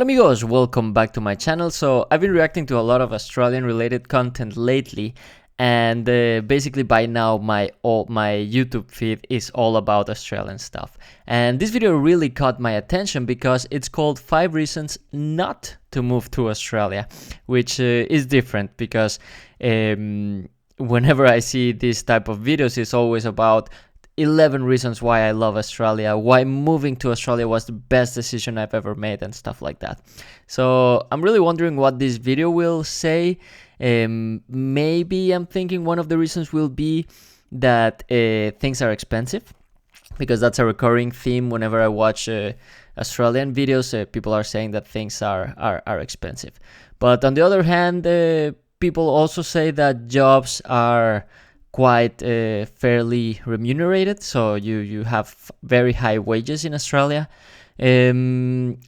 Hola amigos, welcome back to my channel. So I've been reacting to a lot of Australian related content lately, and basically by now my YouTube feed is all about Australian stuff. And this video really caught my attention because it's called 5 reasons not to move to Australia, which is different because whenever I see this type of videos, it's always about 11 reasons why I love Australia, why moving to Australia was the best decision I've ever made, and stuff like that. So I'm really wondering what this video will say. Maybe I'm thinking one of the reasons will be that things are expensive, because that's a recurring theme whenever I watch Australian videos. People are saying that things are expensive. But on the other hand, people also say that jobs are quite fairly remunerated, so you have very high wages in Australia.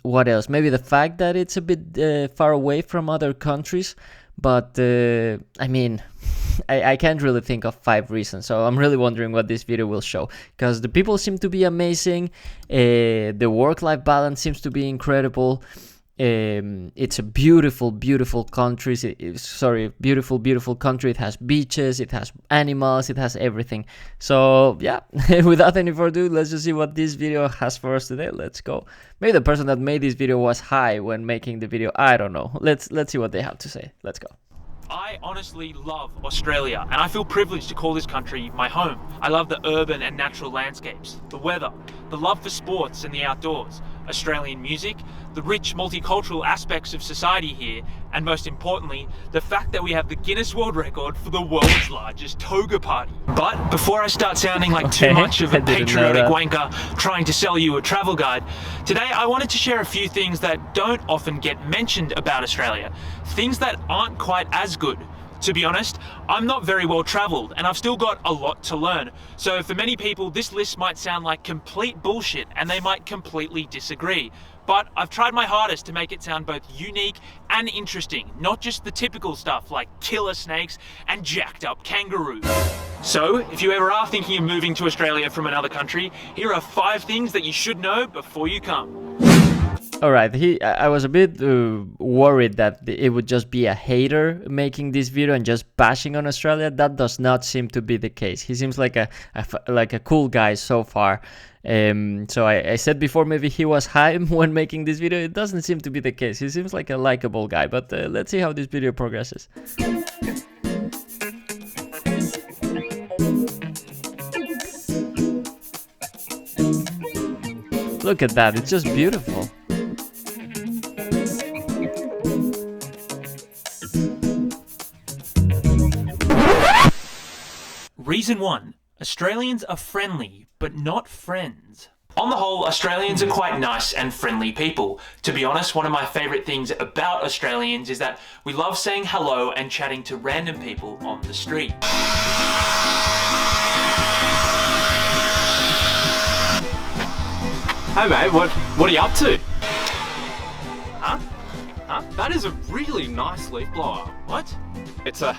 What else? Maybe the fact that it's a bit far away from other countries, but I mean, I can't really think of 5 reasons, so I'm really wondering what this video will show, because the people seem to be amazing, the work-life balance seems to be incredible. It's a beautiful country. Beautiful country. It has beaches, it has animals, it has everything. So yeah, without any further ado, let's just see what this video has for us today. Let's go. Maybe the person that made this video was high when making the video. I don't know. Let's see what they have to say. Let's go. I honestly love Australia, and I feel privileged to call this country my home. I love the urban and natural landscapes, the weather, the love for sports and the outdoors, Australian music, the rich multicultural aspects of society here, and most importantly, the fact that we have the Guinness World Record for the world's largest toga party. But before I start sounding like too much of a patriotic wanker trying to sell you a travel guide, today I wanted to share a few things that don't often get mentioned about Australia, things that aren't quite as good. To be honest, I'm not very well travelled and I've still got a lot to learn. So for many people, this list might sound like complete bullshit and they might completely disagree. But I've tried my hardest to make it sound both unique and interesting, not just the typical stuff like killer snakes and jacked up kangaroos. So if you ever are thinking of moving to Australia from another country, here are 5 things that you should know before you come. Alright, I was a bit worried that it would just be a hater making this video and just bashing on Australia. That does not seem to be the case. He seems like a cool guy so far. So I said before maybe he was high when making this video. It doesn't seem to be the case. He seems like a likable guy, but let's see how this video progresses. Look at that, it's just beautiful. Reason 1. Australians are friendly, but not friends. On the whole, Australians are quite nice and friendly people. To be honest, one of my favourite things about Australians is that we love saying hello and chatting to random people on the street. Hey mate, what are you up to? Huh? That is a really nice leaf blower. What? It's a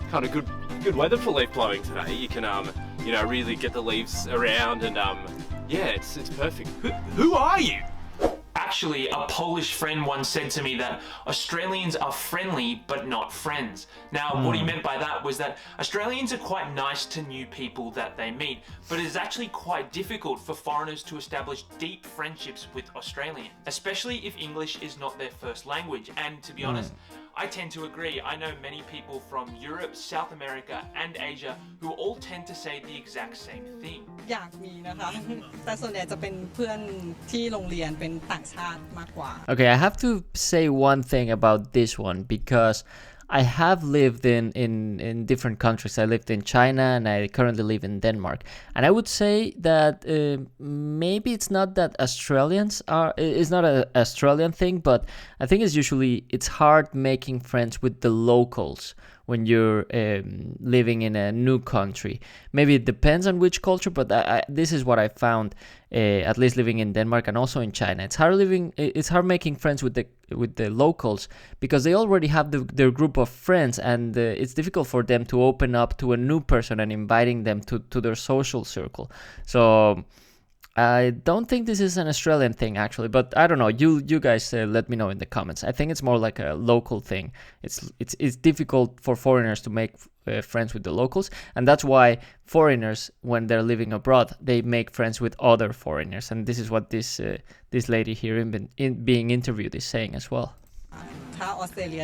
kind of good weather for leaf blowing today. You can you know, really get the leaves around and yeah, it's perfect. Who are you? Actually, a Polish friend once said to me that Australians are friendly but not friends. Now, what he meant by that was that Australians are quite nice to new people that they meet, but it is actually quite difficult for foreigners to establish deep friendships with Australians, especially if English is not their first language. And to be honest, I tend to agree. I know many people from Europe, South America and Asia who all tend to say the exact same thing. อยากมีนะคะ แต่ส่วนใหญ่จะเป็นเพื่อนที่โรงเรียนเป็นต่างชาติมากกว่า Okay, I have to say one thing about this one, because I have lived in different countries. I lived in China and I currently live in Denmark. And I would say that maybe it's not that it's not an Australian thing, but I think it's hard making friends with the locals when you're living in a new country. Maybe it depends on which culture, but this is what I found, at least living in Denmark and also in China. It's hard making friends with the locals, because they already have their group of friends, and it's difficult for them to open up to a new person and inviting them to their social circle. So I don't think this is an Australian thing actually, but I don't know. You guys let me know in the comments. I think it's more like a local thing. It's difficult for foreigners to make friends with the locals, and that's why foreigners, when they're living abroad, they make friends with other foreigners, and this is what this lady here being interviewed is saying as well. ถ้าออสเตรเลีย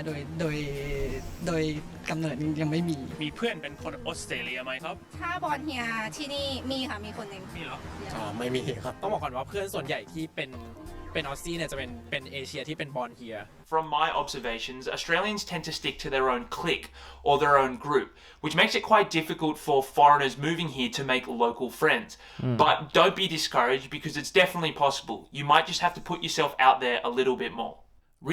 โดยกำเนิดยังไม่มี มีเพื่อนเป็นคนออสเตรเลียไหมครับ ถ้าบอลเฮียที่นี่มีค่ะมีคนหนึ่ง มีเหรอ ไม่มีครับต้องบอกก่อนว่าเพื่อนส่วนใหญ่ที่เป็นออสซี่เนี่ยจะเป็นเอเชียที่เป็นบอลเฮีย From my observations, Australians tend to stick to their own clique or their own group, which makes it quite difficult for foreigners moving here to make local friends. But don't be discouraged because it's definitely possible. You might just have to put yourself out there a little bit more.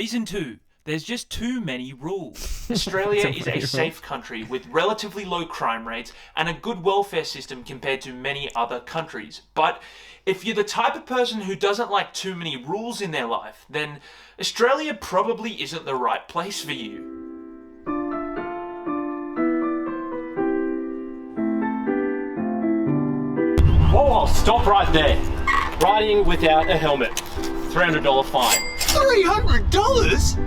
Reason 2. There's just too many rules. Australia is a safe country with relatively low crime rates and a good welfare system compared to many other countries. But if you're the type of person who doesn't like too many rules in their life, then Australia probably isn't the right place for you. Whoa, stop right there. Riding without a helmet. $300 fine. $300?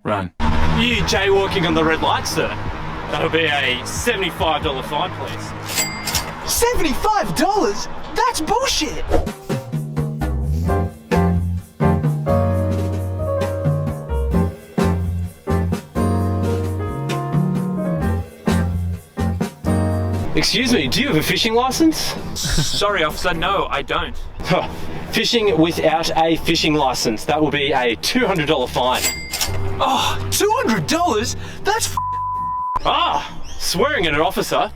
Run. You jaywalking on the red light, sir? That'll be a $75 fine, please. $75? That's bullshit! Excuse me, do you have a fishing license? Sorry, officer, no, I don't. Fishing without a fishing license. That will be a $200 fine. Oh, $200? That's Swearing at an officer?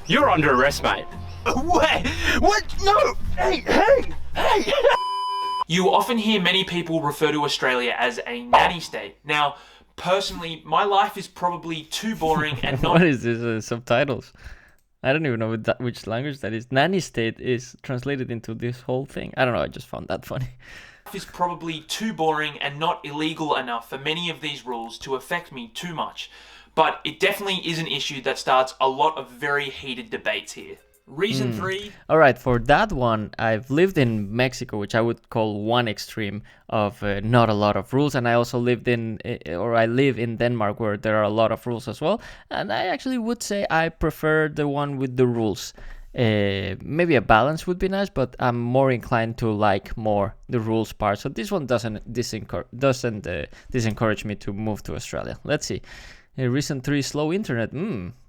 You're under arrest, mate. Wait, what? No! Hey! You often hear many people refer to Australia as a nanny state. Now, personally, my life is probably too boring and not... What is this? Subtitles? I don't even know which language that is. Nanny state is translated into this whole thing. I don't know, I just found that funny. Is probably too boring and not illegal enough for many of these rules to affect me too much. But it definitely is an issue that starts a lot of very heated debates here. Reason 3. All right, for that one, I've lived in Mexico, which I would call one extreme of not a lot of rules. And I also I live in Denmark, where there are a lot of rules as well. And I actually would say I prefer the one with the rules. Maybe a balance would be nice, but I'm more inclined to like more the rules part. So this one doesn't disencourage me to move to Australia. Let's see. Reason 3, slow internet.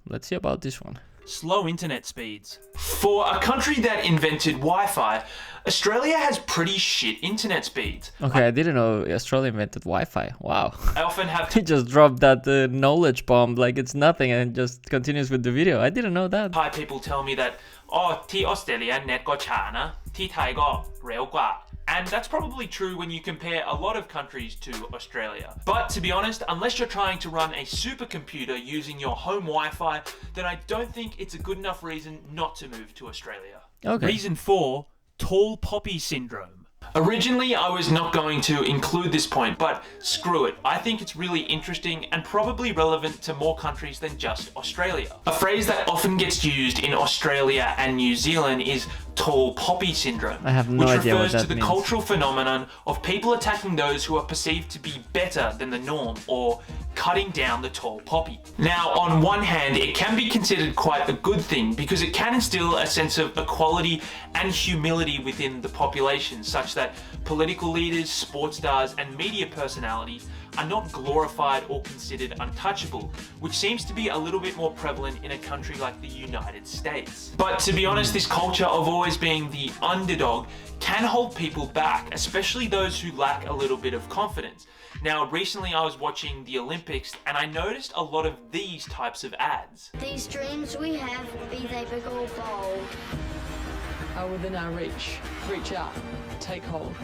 Let's see about this one. Slow internet speeds. For a country that invented Wi-Fi, Australia has pretty shit internet speeds. Okay, I didn't know Australia invented Wi-Fi. Wow. I often have He just dropped that knowledge bomb like it's nothing and just continues with the video. I didn't know that. Thai people tell me that, oh, ที่ออสเตรเลีย net ก็ช้านะ ที่ไทยก็เร็วกว่า And that's probably true when you compare a lot of countries to Australia. But to be honest, unless you're trying to run a supercomputer using your home Wi-Fi, then I don't think it's a good enough reason not to move to Australia. Okay. Reason 4, tall poppy syndrome. Originally, I was not going to include this point, but screw it. I think it's really interesting and probably relevant to more countries than just Australia. A phrase that often gets used in Australia and New Zealand is tall poppy syndrome, I have no which idea what refers that to the means. cultural phenomenon of people attacking those who are perceived to be better than the norm, or cutting down the tall poppy. Now, on one hand, it can be considered quite a good thing because it can instill a sense of equality and humility within the population, such that political leaders, sports stars, and media personalities are not glorified or considered untouchable, which seems to be a little bit more prevalent in a country like the United States. But to be honest, this culture of always being the underdog can hold people back, especially those who lack a little bit of confidence. Now, recently I was watching the Olympics and I noticed a lot of these types of ads. These dreams we have, be they big or bold, are within our reach. Reach out, take hold.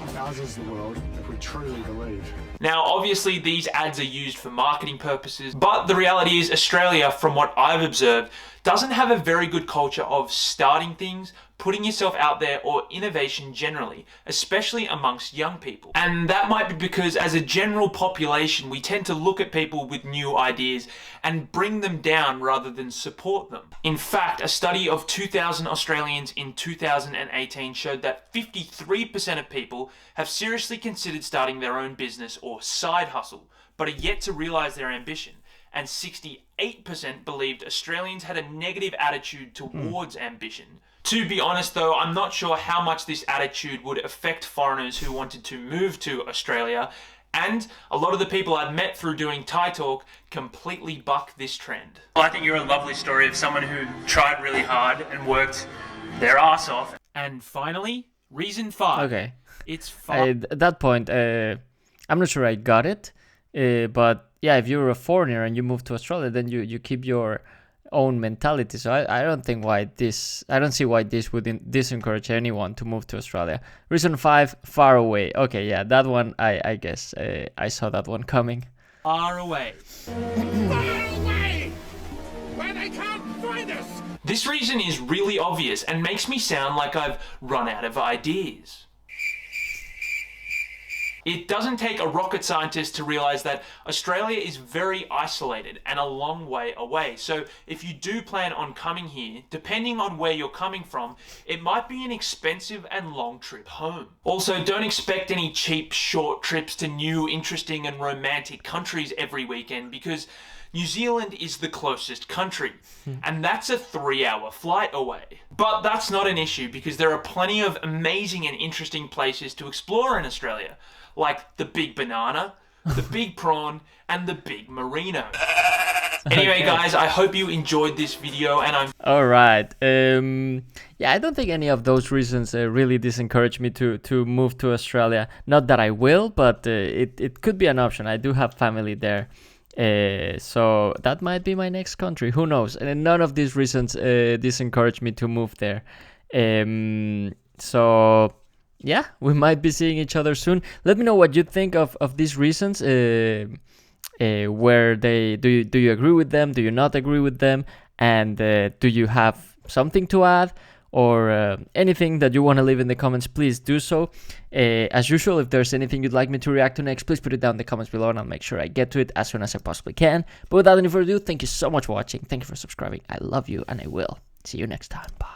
And ours is the world if we truly believe. Now, obviously these ads are used for marketing purposes, but the reality is Australia, from what I've observed, doesn't have a very good culture of starting things, putting yourself out there, or innovation generally, especially amongst young people. And that might be because as a general population, we tend to look at people with new ideas and bring them down rather than support them. In fact, a study of 2,000 Australians in 2018 showed that 53% of people have seriously considered starting their own business or side hustle, but are yet to realise their ambition. And 68% believed Australians had a negative attitude towards ambition. To be honest though, I'm not sure how much this attitude would affect foreigners who wanted to move to Australia, and a lot of the people I've met through doing Thai Talk completely buck this trend. Well, I think you're a lovely story of someone who tried really hard and worked their ass off. And finally, reason 5. Okay. It's fun. At that point, I'm not sure I got it, but yeah, if you're a foreigner and you move to Australia, then you keep your own mentality. So I don't see why this would disencourage anyone to move to Australia. Reason 5, far away. Okay, yeah, that one I guess I saw that one coming. Far away. Far away! Where they can't find us! This reason is really obvious and makes me sound like I've run out of ideas. It doesn't take a rocket scientist to realize that Australia is very isolated and a long way away. So if you do plan on coming here, depending on where you're coming from, it might be an expensive and long trip home. Also, don't expect any cheap, short trips to new, interesting and romantic countries every weekend, because New Zealand is the closest country, and that's a 3-hour flight away. But that's not an issue, because there are plenty of amazing and interesting places to explore in Australia, like the Big Banana, the Big Prawn, and the Big Merino. Anyway, guys, I hope you enjoyed this video, and I'm... Alright, yeah, I don't think any of those reasons really disencourage me to move to Australia. Not that I will, but it could be an option. I do have family there. So that might be my next country, who knows. And none of these reasons disencourage me to move there. So yeah, we might be seeing each other soon. Let me know what you think of these reasons. Where they do you agree with them? Do you not agree with them? And do you have something to add, or anything that you want to leave in the comments? Please do so. As usual, if there's anything you'd like me to react to next, please put it down in the comments below and I'll make sure I get to it as soon as I possibly can. But without any further ado, thank you so much for watching. Thank you for subscribing. I love you, and I will see you next time. Bye.